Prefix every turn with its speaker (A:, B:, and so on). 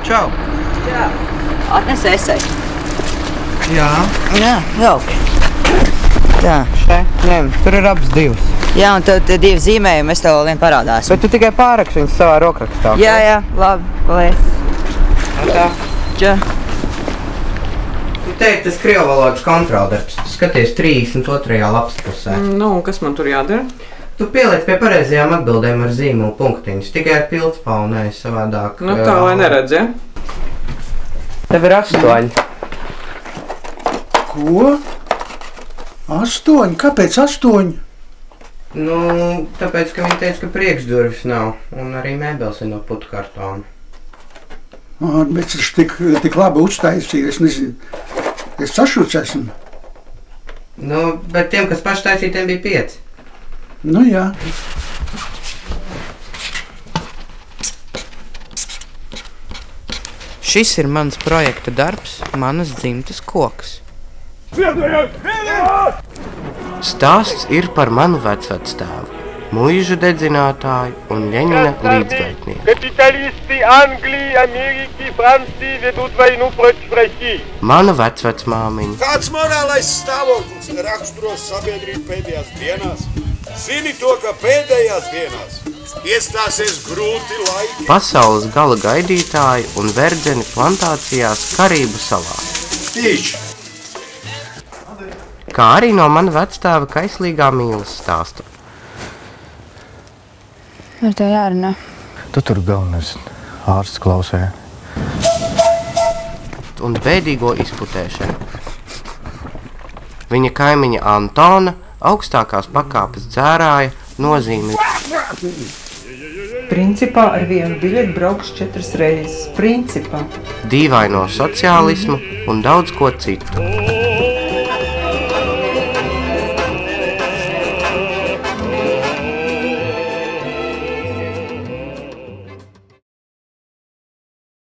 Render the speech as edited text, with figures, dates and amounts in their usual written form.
A: Čau.
B: Jā. Atnes esai.
A: Jā.
B: Jā, jauki. Tā.
A: Ņem, tur ir abas divas.
B: Jā, un tad 2 zīmējumi, es tev vēl vien parādās.
A: Bet tu tikai pāraksti viņas savā rokrakstā.
B: Jā, labi, paldies.
A: Tā.
B: Čau.
A: Tu teikt, tas krievu valodas kontroldarbs. Tu skaties 32. lapas pusē.
C: Nu, kas man tur jādara?
A: Tu pieliec pie pareizajām atbildēm ar zīmulu punktiņus. Tikai ar pildspalvu, nevis savādāk.
C: Nu, tā lai neredz, ja?
A: Tev ir 8.
D: Ko? 8? Kāpēc 8?
A: Nu, tāpēc, ka viņi teica, ka priekšdurvis nav. Un arī mēbeles ir no putu kartona.
D: Bet es tik labi uztaisīju, es nezinu. Es sašuts esmu.
A: Nu, bet tiem, kas paši taisīja, tiem bija 5.
D: Nu jā.
A: Šis ir mans projekta darbs, manas dzimtas koks. Stāsts ir par manu vecvectēvu, muižu dedzinātāju un Ļeņina līdzgaitnieku.
E: Kapitalisti Anglии, Ameriki, Franciji vedут vojnu proti России.
A: Mana vecvecmāmiņa.
F: Kāds morālais stāvoklis raksturos sabiedrību pēdējās dienās? Zini to, ka pēdējās dienās iestāsies grūti laiki.
A: Pasaules gala gaidītāji un verdzeni plantācijās Karību salā.
F: Tīč!
A: Kā arī no mana vectēva kaislīgā mīles stāsta.
G: Ar tev jārunā.
H: Tu tur galvenais ārsts klausē.
A: Un bēdīgo izputēšanu. Viņa kaimiņa Antona, augstākās pakāpes dzērāja, nozīme.
C: Principā ar vienu biļeti braukšu 4 reizes. Principā.
A: Dīvaino sociālismu un daudz ko citu.